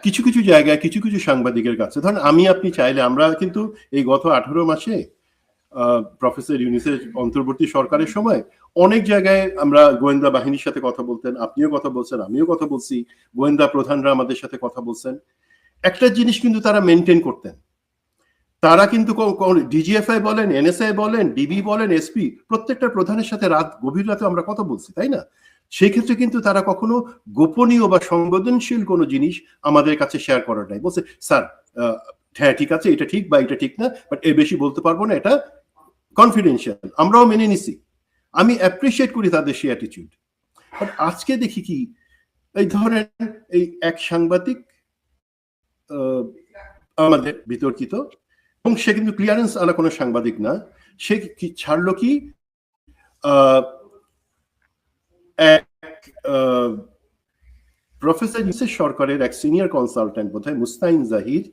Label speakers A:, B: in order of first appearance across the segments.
A: কিছু কিছু জায়গায় কিছু কিছু সাংবাদিকের কাছে, ধরেন আমি আপনি চাইলে, আমরা কিন্তু এই গত 18 মাসে প্রফেসর ইউনূসের অন্তর্বর্তী সরকারের সময় অনেক জায়গায় আমরা গোয়েন্দা বাহিনীর সাথে কথা বলতেন, আপনিও কথা বলছেন, আমিও কথা বলছি, গোয়েন্দা প্রধানরা আমাদের সাথে কথা বলছেন। একটা জিনিস কিন্তু তারা মেনটেন করতেন, তারা কিন্তু ডিজিএফআই বলেন, এনএসআই বলেন, ডিবি বলেন, এসপি, প্রত্যেকটা প্রধানের সাথে গভীর রাতে আমরা কথা বলছি, তাই না? সেই ক্ষেত্রে কিন্তু তারা কখনো গোপনীয় বা সংবেদনশীল কোনো জিনিস আমাদের কাছে শেয়ার করার নাই। বলছে স্যার হ্যাঁ ঠিক আছে, এটা ঠিক বা এটা ঠিক না, বাট এর বেশি বলতে পারবো না, এটা কনফিডেন্সিয়াল। আমরাও মেনে নিছি, আমি অ্যাপ্রিসিয়েট করি তাদের সেই অ্যাটিটিউড। বাট আজকে দেখি কি, এই ধরেন এই এক সাংবাদিক আমাদের বিতর্কিত, এবং সে কিন্তু ক্লিয়ারেন্স আলা কোনো সাংবাদিক না, সে কি ছাড়লো কি প্রফেসর ইউনূস সরকারের এক সিনিয়র কনসালটেন্ট বোধহয় মুস্তাইন জাহির,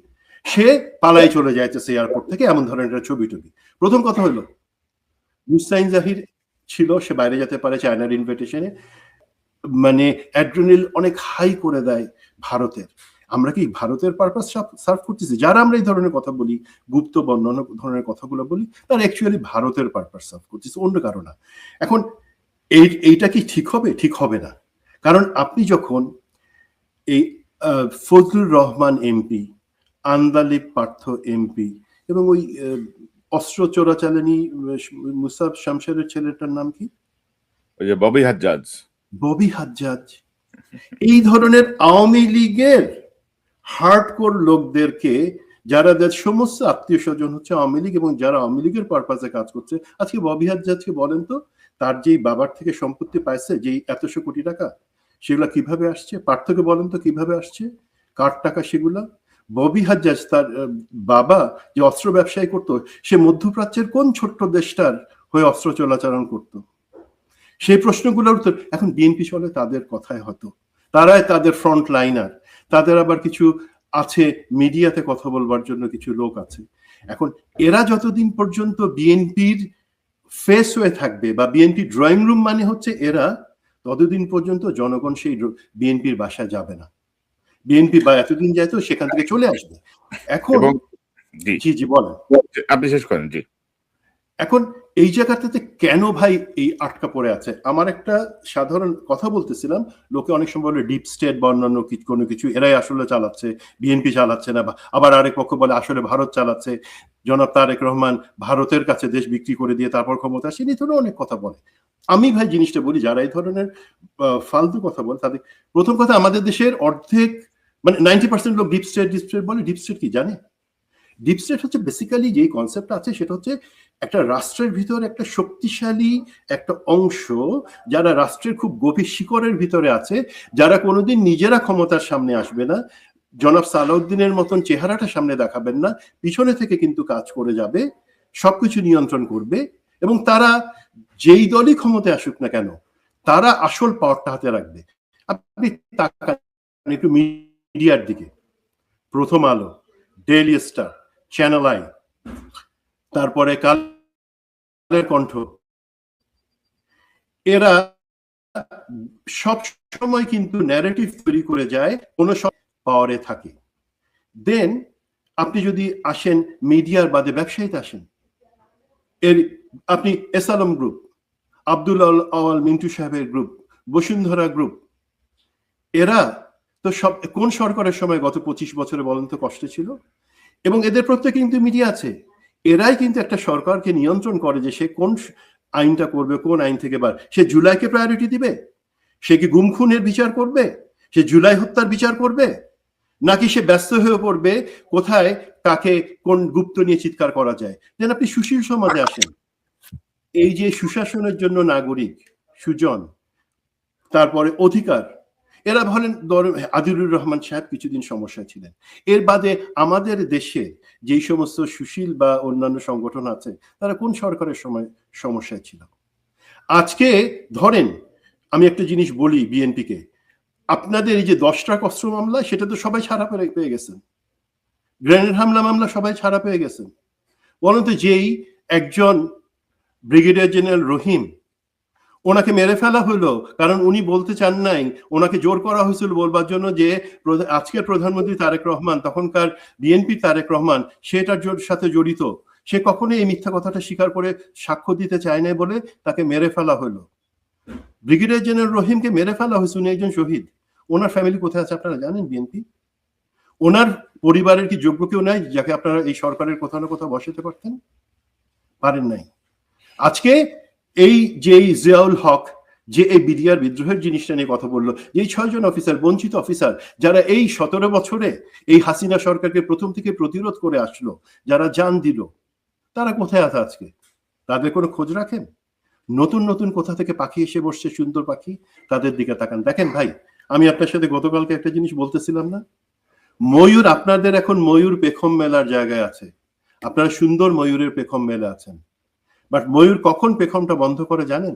A: সে পালাই চলে যাইতেছে এয়ারপোর্ট থেকে, এমন ধরনের ছবি টবি। প্রথম কথা হলো মুস্তাইন জাহির ছিল, সে বাইরে যেতে পারে চায়নার ইনভিটেশনে, মানে অ্যাড্রিনাল অনেক হাই করে দেয় ভারতের। আমরা কি ভারতের পারপাস সার্ভ করতেছি? যারা আমরা এই ধরনের কথা বলি, গুপ্ত বর্ণনা ধরনের কথাগুলো বলি, তারা অ্যাকচুয়ালি ভারতের পারপাস সার্ভ করতেছে, অন্য কারো না। এখন এইটা কি ঠিক হবে? ঠিক হবে না। কারণ আপনি যখন এই ফজলুর রহমান এমপি, আন্দালিব পার্থ এমপি, এবং ওই অস্ত্র চোরাচালানি মুসাব শামশেরের ছেলেটার নাম কি,
B: ওই যে ববি হাজ্জাজ,
A: এই ধরনের আওয়ামী লীগের হার্ডকোর লোকদেরকে, যারা সমস্ত আত্মীয় স্বজন হচ্ছে আওয়ামী লীগ এবং যারা আওয়ামী লীগের পারপাসে কাজ করছে, আজকে ববি হাজ্জাজকে বলেন তো, তার যেই বাবার থেকে সম্পত্তি পাইছে, যেই এতশো কোটি টাকা, সেগুলা কিভাবে আসছে? পার্থকে বলেন তো কিভাবে আসছে, কার টাকা সেগুলা? ববি হাজ্জাজ তার বাবা যে অস্ত্র ব্যবসায়ী করতো, সে মধ্যপ্রাচ্যের কোন ছোট্ট দেশটার হয়ে অস্ত্র চলাচল করতো? সেই প্রশ্নগুলোর উত্তর এখন বিএনপি চলে তাদের কথায়, হয়তো তারাই তাদের ফ্রন্ট লাইনার, তাদের আবার কিছু আছে মিডিয়াতে কথা বলবার জন্য কিছু লোক আছে। এখন এরা যতদিন পর্যন্ত বিএনপির ফেস হয়ে থাকবে বা বিএনপি ড্রয়িং রুম মানে হচ্ছে এরা, ততদিন পর্যন্ত জনগণ সেই বিএনপির বাসায় যাবে না। বিএনপি বা এতদিন যাইতো সেখান থেকে চলে আসবে। এখন জি বলেন,
B: আপনি শেষ করেন। জি,
A: এখন এই জায়গাটাতে কেন ভাই এই আটকা পড়ে আছে? আমার একটা সাধারণ কথা বলতেছিলাম, লোকে অনেক সময় বলে ডিপ স্টেট বা অন্যান্য কোনো কিছু এরাই আসলে চালাচ্ছে, বিএনপি চালাচ্ছে না, আবার আরেক পক্ষ বলে আসলে ভারত চালাচ্ছে, জনাব তারেক রহমান ভারতের কাছে দেশ বিক্রি করে দিয়ে তারপর ক্ষমতা আসেনি, এই ধরনের অনেক কথা বলে। আমি ভাই জিনিসটা বলি, যারা এই ধরনের ফালতু কথা বলে তাদের প্রথম কথা, আমাদের দেশের অর্ধেক মানে 90% লোক ডিপ স্টেট বলে। ডিপ স্টেট কি জানে? ডিপ স্টেট হচ্ছে বেসিক্যালি যেই কনসেপ্ট আছে সেটা হচ্ছে একটা রাষ্ট্রের ভিতরে একটা শক্তিশালী একটা অংশ, যারা রাষ্ট্রের খুব গভীর শিকড়ের ভিতরে আছে, যারা কোনোদিন নিজেরা ক্ষমতার সামনে আসবে না, জনাব সালাউদ্দিনের মতন চেহারাটা সামনে দেখাবেন না, পিছনে থেকে কিন্তু কাজ করে যাবে, সবকিছু নিয়ন্ত্রণ করবে, এবং তারা যেই দলই ক্ষমতায় আসুক না কেন, তারা আসল পাওয়ারটা হাতে রাখবে। আপনি তাকান একটু মিডিয়ার দিকে, প্রথম আলো, ডেইলি স্টার, চ্যানেল আই, তারপরে কালের কণ্ঠ, এরা সব সময় কিন্তু ন্যারেটিভ তৈরি করে যায়, কোন পাওয়ারে থাকে। দেন আপনি যদি আসেন মিডিয়ার বাদে ব্যবসায়ীতে আসেন, এর আপনি এস আলম গ্রুপ, আব্দুল আওয়াল মিন্টু সাহেবের গ্রুপ, বসুন্ধরা গ্রুপ, এরা তো সব কোন সরকারের সময় গত 25 বছরে বলেন তো কষ্টে ছিল? এবং এদের প্রত্যেকে কিন্তু মিডিয়া আছে, এরাই কিন্তু একটা সরকারকে নিয়ন্ত্রণ করে যে সে কোন আইনটা করবে, কোন আইন থেকে সে জুলাইকে প্রায়োরিটি দিবে, সে কি গুম খুনের বিচার করবে, সে জুলাই হত্যার বিচার করবে, নাকি সে ব্যস্ত হয়ে পড়বে কোথায় কাকে কোন গুপ্ত নিয়ে চিৎকার করা যায়? যেন আপনি সুশীল সমাজে আসেন, এই যে সুশাসনের জন্য নাগরিক, সুজন, তারপরে অধিকার, এরা বলেন আদিলুর রহমান সাহেব কিছুদিন সমস্যা ছিলেন। এর বাদে আমাদের দেশে যেই সমস্ত সুশীল বা অন্যান্য সংগঠন আছে, তারা কোন সরকারের সময় সমস্যায় ছিল? আজকে ধরেন আমি একটা জিনিস বলি বিএনপিকে, আপনাদের এই যে 10টা অস্ত্র মামলা, সেটা তো সবাই ছাড়া পেয়ে গেছেন, গ্রেনেড হামলা মামলা সবাই ছাড়া পেয়ে গেছেন। বলুন তো, যেই একজন ব্রিগেডিয়ার জেনারেল রহিম, ওনাকে মেরে ফেলা হলো কারণ উনি বলতে চান নাই, ওনাকে জোর করা হয়েছিল বলবার জন্য যে আজকের প্রধানমন্ত্রী তারেক রহমান, তখনকার বিএনপি তারেক রহমান সেটার সাথে জড়িত। সে কখনোই এই মিথ্যা কথাটা স্বীকার করে সাক্ষ্য দিতে চায় না বলে তাকে মেরে ফেলা হলো। ব্রিগেডিয়ার জেনারেল রহিমকে মেরে ফেলা হয়েছে, উনি একজন শহীদ। ওনার ফ্যামিলি কোথায় আছে আপনারা জানেন? বিএনপি ওনার পরিবারের কি যোগ্য কেউ নাই যাকে আপনারা এই সরকারের কোথাও না কোথাও বসাতে পারতেন? পারেন নাই। আজকে এই যে জিয়াউল হক যে এই বিডিআর বিদ্রোহের জিনিসটা নিয়ে কথা বললো, এই 6 জন অফিসার, বঞ্চিত অফিসার, যারা এই 17 বছরে এই হাসিনা সরকারকে প্রথম থেকে প্রতিরোধ করে আসলো, যারা জান দিল, তারা কোথায় আছে আজকে? তাদের কোনো খোঁজ রাখেন? নতুন নতুন কোথা থেকে পাখি এসে বসছে, সুন্দর পাখি, তাদের দিকে তাকান। দেখেন ভাই, আমি আপনার সাথে গতকালকে একটা জিনিস বলতেছিলাম না, ময়ূর, আপনাদের এখন ময়ূর পেখম মেলার জায়গায় আছে, আপনারা সুন্দর ময়ূরের পেখম মেলে আছেন, বাট ময়ূর কখন পেখমটা বন্ধ করে জানেন?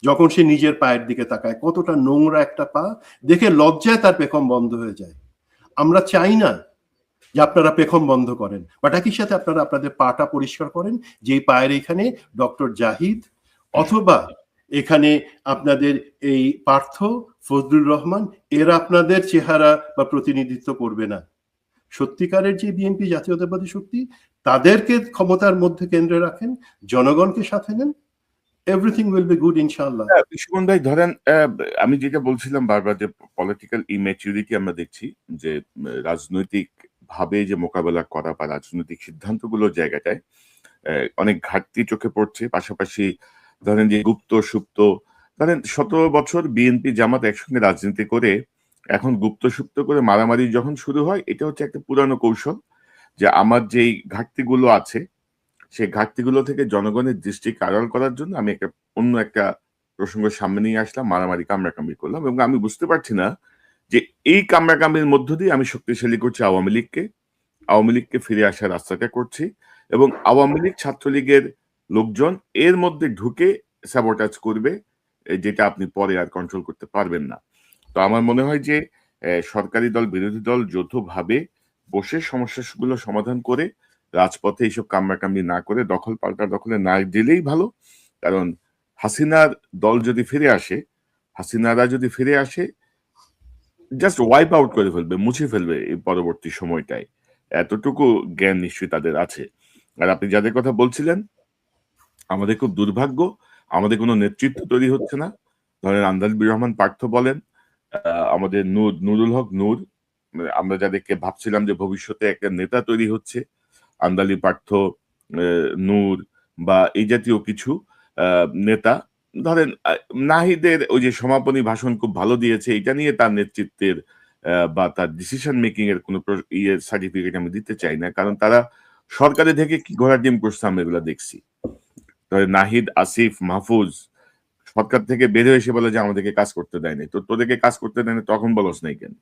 A: যখন সে নিজের পায়ের দিকে তাকায়, কতটা নোংরা একটা পা, দেখে লজ্জায় তার পেখম বন্ধ হয়ে যায়। আমরা চাই না যে আপনারা পেখম বন্ধ করেন, বাট একই সাথে আপনারা আপনাদের পাটা পরিষ্কার করেন, যেই পায়ের এখানে ডক্টর জাহিদ অথবা এখানে আপনাদের এই পার্থ, ফজলুর রহমান, এরা আপনাদের চেহারা বা প্রতিনিধিত্ব করবে না। সত্যিকারের যে বিএনপি জাতীয়তাবাদী শক্তি, তাদেরকে ক্ষমতার মধ্যে কেন্দ্রে রাখেন, জনগণকে সাথে নেন, এভরিথিং উইল বি গুড ইনশাআল্লাহ।
B: সুমন ভাই, ধরেন আমি যেটা বলছিলাম বারবার, যে পলিটিক্যাল ইম্যাচুরিটি আমরা দেখছি, যে রাজনৈতিক ভাবে যে মোকাবেলা করা বা রাজনৈতিক সিদ্ধান্তগুলোর জায়গাটায় অনেক ঘাটতি চোখে পড়ছে। পাশাপাশি ধরেন যে গুপ্ত সুপ্ত, ধরেন 17 বছর বিএনপি জামাত একসঙ্গে রাজনীতি করে এখন গুপ্ত সুপ্ত করে মারামারি যখন শুরু হয়, এটা হচ্ছে একটা পুরানো কৌশল, যে আমার যেই ঘাটতিগুলো আছে সেই ঘাটতিগুলো থেকে জনগণের দৃষ্টিকে আড়াল করার জন্য আমি অন্য একটা প্রসঙ্গ সামনে নিয়ে আসলাম, মারামারি কামড়াকামড়ি করলাম, এবং আমি বুঝতে পারছি না যে এই কামড়াকামড়ির মধ্য দিয়ে আমি শক্তিশালী করছি আওয়ামী লীগকে ফিরে আসার রাস্তাটা করছি, এবং আওয়ামী লীগ ছাত্রলীগের লোকজন এর মধ্যে ঢুকে স্যাবোটাজ করবে, যেটা আপনি পরে আর কন্ট্রোল করতে পারবেন না। তো আমার মনে হয় যে সরকারি দল বিরোধী দল যৌথভাবে বসে সমস্যাগুলো সমাধান করে রাজপথে এইসব কামড়াকামড়ি না করে দখল পাল্টা দখলে না দিলেই ভালো। কারণ হাসিনার দল যদি ফিরে আসে, হাসিনারা যদি ফিরে আসে, জাস্ট ওয়াইপ আউট করে ফেলবে, মুছে ফেলবে এই পরবর্তী সময়টায়। এতটুকু জ্ঞান নিশ্চয়ই তাদের আছে। আর আপনি যাদের কথা বলছিলেন, আমাদের খুব দুর্ভাগ্য, আমাদের কোনো নেতৃত্ব তৈরি হচ্ছে না। ধরেন আন্দালিবুর রহমান পার্থ বলেন, আমাদের নুরুল হক নূর, আমরা যাদেরকে ভাবছিলাম যে ভবিষ্যতে একটা নেতা তৈরি হচ্ছে, আন্দালি পার্থ, নূর বা এই জাতীয় কিছু নেতা, ধরেন নাহিদের ওই যে সমাপনী ভাষণ খুব ভালো দিয়েছে, এটা নিয়ে তার নেতৃত্বের বা তার ডিসিশন মেকিং এর কোনো সার্টিফিকেট আমি দিতে চাই না, কারণ তারা সরকারে থেকে কি ঘোড়ার ডিম করছে আমরা এগুলো দেখছি। নাহিদ, আসিফ, মাহফুজ সরকার থেকে বের হয়ে এসে বলে যে আমাদেরকে কাজ করতে দেয়নি। তো তোদেরকে কাজ করতে দেয়নি তখন বলস নাই কেন?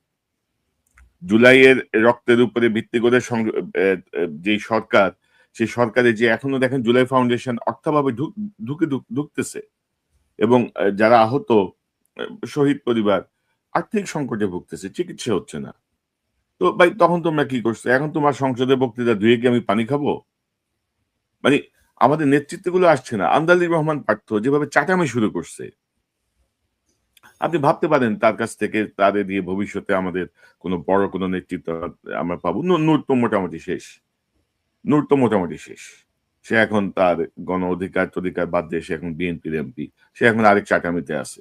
B: জুলাইয়ের রক্তের উপরে ভিত্তি করে যে সরকার, সেই সরকারে যে এখনো দেখেন জুলাই ফাউন্ডেশন অর্থাভাবে ঢুকতেছে, এবং যারা আহত শহীদ পরিবার আর্থিক সংকটে ভুগতেছে, চিকিৎসা হচ্ছে না। তো ভাই তখন তোমরা কি করছো? এখন তোমার সংসদে বক্তৃতা ধুয়ে কি আমি পানি খাবো? মানে আমাদের নেতৃত্বগুলো আসছে না। আন্দালিব রহমান পার্থ যেভাবে চাটামি শুরু করছে, আপনি ভাবতে পারেন তার কাছ থেকে তাদের দিয়ে ভবিষ্যতে আমাদের কোনো বড় কোনো নেতৃত্ব আমরা পাবো? নূর তো মোটামুটি শেষ। সে এখন তার গণ অধিকার বাদ দিয়ে সে এখন বিএনপির এমপি, সে এখন আরেক চাটামিতে আছে।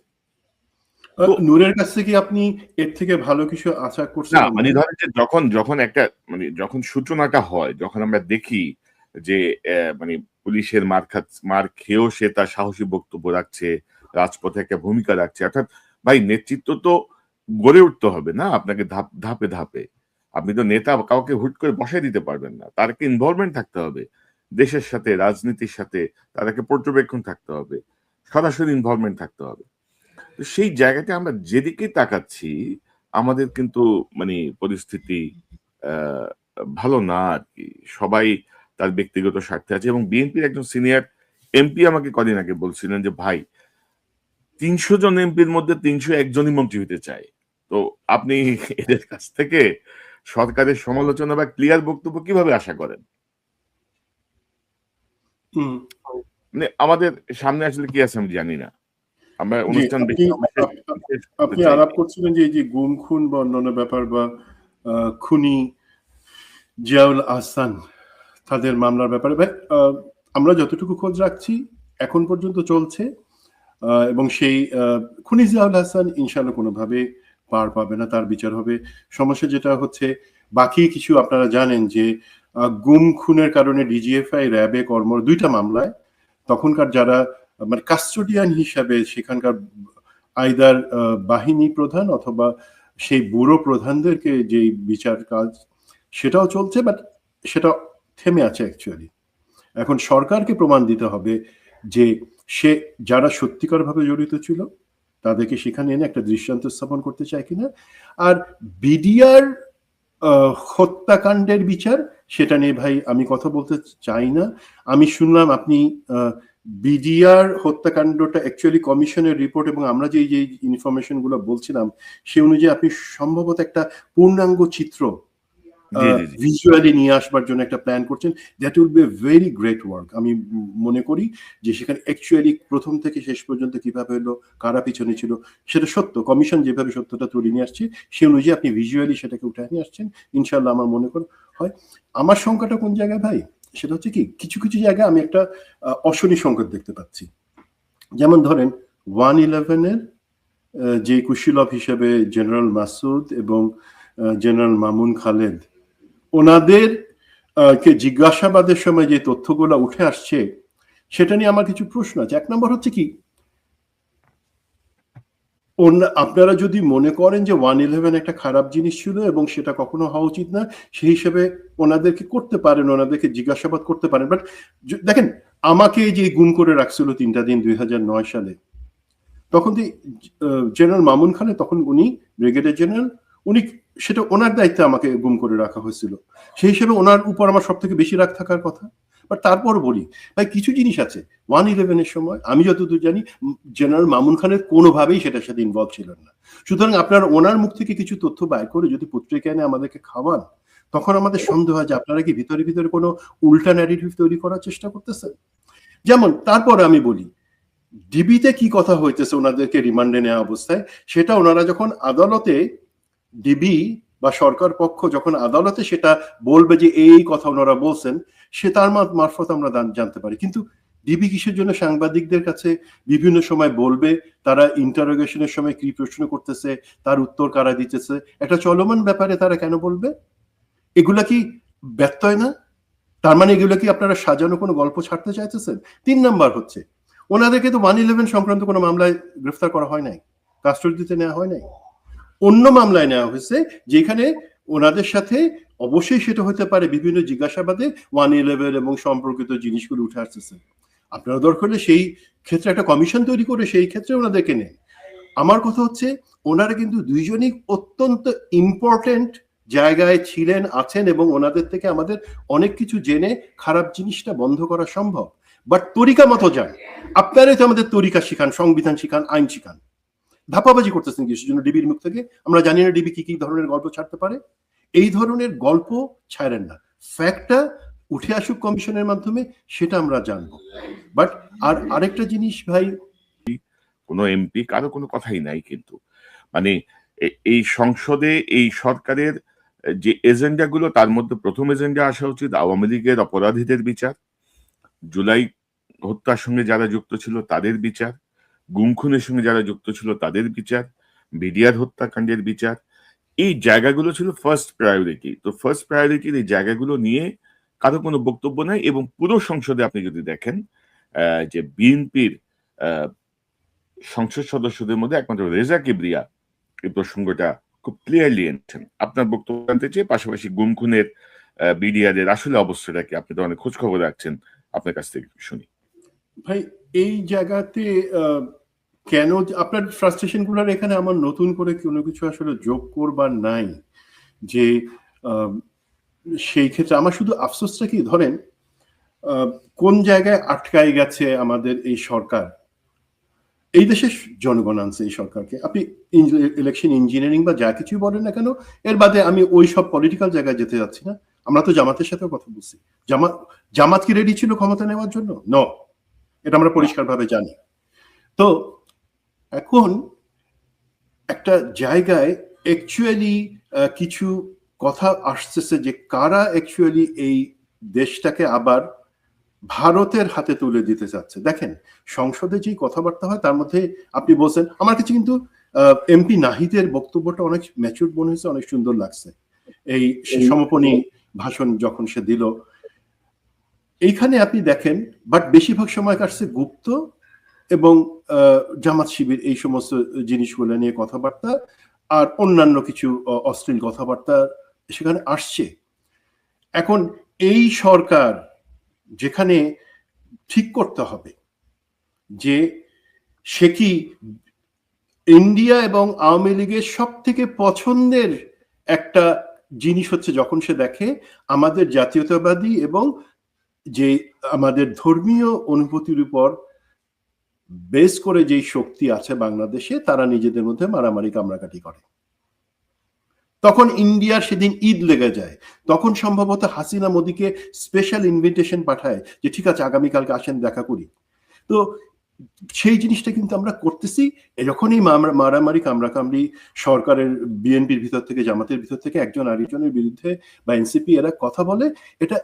A: নূরের কাছ থেকে আপনি এর থেকে ভালো কিছু আশা করছেন
B: না, মানে ধরেন যে যখন একটা মানে যখন সূচনাটা হয়, যখন আমরা দেখি যে মানে পুলিশের মার খেয়েও সে তার সাহসী বক্তব্য রাখছে, রাজপথে একটা ভূমিকা রাখছে, অর্থাৎ ভাই নেতৃত্ব তো গড়ে উঠতে হবে না আপনাকে ধাপে ধাপে। আপনি তো নেতা কাউকে হুট করে বসাই দিতে পারবেন না, তার একটা ইনভলভমেন্ট থাকতে হবে দেশের সাথে, রাজনীতির সাথে, তার একটা পর্যবেক্ষণ থাকতে হবে, সরাসরি ইনভলভমেন্ট থাকতে হবে। তো সেই জায়গাতে আমরা যেদিকে তাকাচ্ছি আমাদের কিন্তু মানে পরিস্থিতি ভালো না আর কি। সবাই তার ব্যক্তিগত স্বার্থে আছে, এবং বিএনপির একজন সিনিয়র এমপি আমাকে কদিন আগে বলছিলেন যে ভাই ৩০০ জন এমপির মধ্যে ৩০১ জনই মন্ত্রী হতে চায়। তো আপনি এদের কাছ থেকে সরকারের সমালোচনা বা ক্লিয়ার বক্তব্য কিভাবে আশা করেন? মানে আমাদের সামনে আসলে কি আছে আমি জানি না। আমরা
A: জি,
B: অনুষ্ঠান
A: আপনি
B: বিশেষ বিশেষ
A: আপ- আপ-
B: বিশেষ করতে
A: আপনি আলাপ
B: চাইছি।
A: করছিলেন যে এই যে গুম খুন বা অন্যান্য ব্যাপার বা খুনি জিয়াউল আহসান তাদের মামলার ব্যাপারে ভাই, আমরা যতটুকু খোঁজ রাখছি এখন পর্যন্ত চলছে, এবং সেই খুনি জিয়াউল হাসান ইনশাল্লাহ কোনোভাবে পার পাবে না, তার বিচার হবে। সমস্যা যেটা হচ্ছে, বাকি কিছু আপনারা জানেন যে গুম খুনের কারণে ডিজিএফআই র্যাবে দুইটা মামলায় তখনকার যারা মানে কাস্টোডিয়ান হিসাবে সেখানকার আইদার বাহিনী প্রধান অথবা সেই ব্যুরো প্রধানদেরকে যে বিচার কাজ সেটাও চলছে, বাট সেটা থেমে আছে অ্যাকচুয়ালি। এখন সরকারকে প্রমাণ দিতে হবে যে সে যারা সত্যিকারভাবে জড়িত ছিল তাদেরকে সেখানে এনে একটা দৃষ্টান্ত স্থাপন করতে চায় কিনা। আর বিডিআর হত্যাকাণ্ডের বিচার, সেটা নিয়ে ভাই আমি কথা বলতে চাই না। আমি শুনলাম আপনি বিডিআর হত্যাকাণ্ডটা অ্যাকচুয়ালি কমিশনের রিপোর্ট এবং আমরা যে যে ইনফরমেশন গুলো বলছিলাম সে অনুযায়ী আপনি সম্ভবত একটা পূর্ণাঙ্গ চিত্র
B: জি জি জি
A: ভিজুয়ালি নিয়ে আসবার জন্য একটা প্ল্যান করছেন। That will be very great work. আমি মনে করি যে সেখানে অ্যাকচুয়ালি প্রথম থেকে শেষ পর্যন্ত কিভাবে হলো, কারা পিছনে ছিল, সেটা সত্য কমিশন যেভাবে সত্যটা তুলে নিয়ে আসছে সে অনুযায়ী আপনি ভিজুয়ালি সেটাকে উঠে নিয়ে আসছেন। ইনশাল্লাহ আমার মনে করি হয়। আমার সংখ্যাটা কোন জায়গায় ভাই, সেটা হচ্ছে কি কিছু কিছু জায়গায় আমি একটা অশনি সংকেত দেখতে পাচ্ছি। যেমন ধরেন 111-এর যে কুশীলব হিসেবে জেনারেল মাসুদ এবং জেনারেল মামুন খালেদ, ওনাদের কে জিজ্ঞাসাবাদের সময় যে তথ্যগুলো উঠে আসছে সেটা নিয়ে আমার কিছু প্রশ্ন আছে। এক নম্বর হচ্ছে কি, আপনারা যদি মনে করেন যে 111 একটা খারাপ জিনিস ছিল এবং সেটা কখনো হওয়া উচিত না, সেই হিসেবে ওনাদেরকে করতে পারেন, ওনাদেরকে জিজ্ঞাসাবাদ করতে পারেন। বাট দেখেন, আমাকে যে গুম করে রাখছিল 3টা দিন 2009 সালে, তখন জেনারেল মামুন খানে, তখন উনি ব্রিগেডিয়ার জেনারেল, উনি সেটা ওনার দায়িত্বে আমাকে গুম করে রাখা হয়েছিল, সেই হিসেবে ওনার উপর আমার সব থেকে বেশি রাগ থাকার কথা। বাট তারপর বলি ভাই, কিছু জিনিস আছে 111-এর সময় আমি যতদূর জানি জেনারেল মামুন খানের কোনোভাবেই সেটার সাথে ইনভলভ ছিলেন না। সুতরাং আপনার ওনার মুখ থেকে কিছু তথ্য বাইর করে যদি পত্রিকা এনে আমাদেরকে খাওয়ান, তখন আমাদের সন্দেহ হয় যে আপনারা কি ভিতরে ভিতরে কোনো উল্টা ন্যারেটিভ তৈরি করার চেষ্টা করতেছেন। যেমন তারপরে আমি বলি, ডিবিতে কি কথা হইতেছে ওনাদেরকে রিমান্ডে নেওয়া অবস্থায়, সেটা ওনারা যখন আদালতে, ডিবি বা সরকার পক্ষ যখন আদালতে সেটা বলবে যে এই কথা ওনারা বলছেন, সে তার মারফত আমরা জানতে পারি। কিন্তু ডিবি কিসের জন্য সাংবাদিকদের কাছে বিভিন্ন সময় বলবে তারা ইন্টারোগেশনের সময় কি প্রশ্ন করতেছে, তার উত্তর কারা দিতেছে, একটা চলমান ব্যাপারে তারা কেন বলবে? এগুলা কি ব্যত্যয় না? তার মানে এগুলো কি আপনারা সাজানো কোনো গল্প ছাড়তে চাইতেছেন? 3 নাম্বার হচ্ছে, ওনাদেরকে তো 111 সংক্রান্ত কোনো মামলায় গ্রেফতার করা হয় নাই, কাস্টডিতে নেওয়া হয় নাই, অন্য মামলায় নেওয়া হয়েছে যেখানে ওনাদের সাথে অবশ্যই সেটা হতে পারে বিভিন্ন জিজ্ঞাসাবাদে 111 এবং সম্পর্কিত জিনিসগুলো উঠে আসতেছে। আপনারা দরকার হলে সেই ক্ষেত্রে একটা কমিশন তৈরি করে সেই ক্ষেত্রে ওনাদেরকে নেন। আমার কথা হচ্ছে, ওনারা কিন্তু দুইজনই অত্যন্ত ইম্পর্টেন্ট জায়গায় ছিলেন, আছেন, এবং ওনাদের থেকে আমাদের অনেক কিছু জেনে খারাপ জিনিসটা বন্ধ করা সম্ভব। বাট তরিকা মতো যান, আপনারাই তো আমাদের তরিকা শিখান, সংবিধান শিখান, আইন শিখান। ধাপাবাজি করতেছেন কিসের জন্য ডিবির মুখ থেকে? আমরা জানি না ডিবি কি কি ধরনের গল্প ছাড়তে পারে। এই ধরনের গল্প ছাড়েন না, ফ্যাক্টটা উঠে আসুক কমিশনের মাধ্যমে, সেটা আমরা জানবো। বাট আর আরেকটা জিনিস ভাই,
B: কোনো এমপি কারো কোনো কথাই নাই কিন্তু মানে এই সংসদে এই সরকারের যে এজেন্ডা গুলো তার মধ্যে প্রথম এজেন্ডা আসা উচিত আওয়ামী লীগের অপরাধীদের বিচার, জুলাই হত্যার সঙ্গে যারা যুক্ত ছিল তাদের বিচার, গুম খুনের সঙ্গে যারা যুক্ত ছিল তাদের বিচার, বিডিআর হত্যাকাণ্ডের বিচার। এই জায়গাগুলো ছিল ফার্স্ট প্রায়োরিটি। তো ফার্স্ট প্রায়োরিটির এই জায়গাগুলো নিয়ে কারো কোনো বক্তব্য নাই। এবং পুরো সংসদে আপনি যদি দেখেন যে বিএনপির সংসদ সদস্যদের মধ্যে একমাত্র রেজা কিবরিয়া এই প্রসঙ্গটা খুব ক্লিয়ারলি এনেছেন। আপনার বক্তব্য জানতে চেয়ে, পাশাপাশি গুম খুনের বিডিআর এর আসলে অবস্থাটা কি, আপনি তো অনেক খোঁজ খবর রাখছেন, আপনার কাছ থেকে শুনি।
A: ভাই এই জায়গাতে কেন আপনার ফ্রাস্ট্রেশন গুলার এখানে আমার নতুন করে কোনো কিছু আসলে যোগ করবার নাই। যে সেই ক্ষেত্রে আমার শুধু আফসোসটা কি, ধরেন কোন জায়গায় আটকায় গেছে আমাদের এই সরকার, এই দেশের জনগণ আনছে এই সরকারকে। আপনি ইলেকশন ইঞ্জিনিয়ারিং বা যা কিছুই বলেন না কেন, এর বাদে আমি ওই সব পলিটিক্যাল জায়গায় যেতে যাচ্ছি না। আমরা তো জামাতের সাথেও কথা বলছি। জামাত কি রেডি ছিল ক্ষমতা নেওয়ার জন্য? ন, এটা আমরা পরিষ্কারভাবে জানি। তো এখন একটা জায়গায় অ্যাকচুয়ালি কিছু কথা আসতেছে যে কারা অ্যাকচুয়ালি এই দেশটাকে আবার ভারতের হাতে তুলে দিতে চাচ্ছে। দেখেন, সংসদে যে কথাবার্তা হয় তার মধ্যে আপনি বলছেন, আমার কাছে কিন্তু এমপি নাহিদের বক্তব্যটা অনেক ম্যাচিউর মনে হয়েছে, অনেক সুন্দর লাগছে। এই সমাপনী ভাষণ যখন সে দিল, এইখানে আপনি দেখেন, বাট বেশিরভাগ সময় কাটছে গুপ্ত এবং জামাত শিবির এই সমস্ত জিনিসগুলো নিয়ে কথাবার্তা, আর অন্যান্য কিছু অশ্লীল কথাবার্তা সেখানে আসছে। এখন এই সরকার যেখানে ঠিক করতে হবে যে সে কি ইন্ডিয়া এবং আওয়ামী লীগের সব থেকে পছন্দের একটা জিনিস হচ্ছে যখন সে দেখে আমাদের জাতীয়তাবাদী এবং যে আমাদের ধর্মীয় অনুভূতির উপর বেস করে যেই শক্তি আছে বাংলাদেশে, তারা নিজেদের মধ্যে মারামারি কামড়াকাটি করে। তখন ইন্ডিয়ার সেদিন ঈদ লেগে যায়, তখন সম্ভবত হাসিনা মোদিকে স্পেশাল ইনভিটেশন পাঠায় যে ঠিক আছে আগামীকালকে আসেন দেখা করি। তো সেই জিনিসটা কিন্তু আমরা করতেছি। যখনই মারামারি কামড়াকামড়ি সরকারের বিএনপির ভিতর থেকে জামাতের ভিতর থেকে একজন আরেকজনের বিরুদ্ধে বা এনসিপি এরা কথা বলে, এটা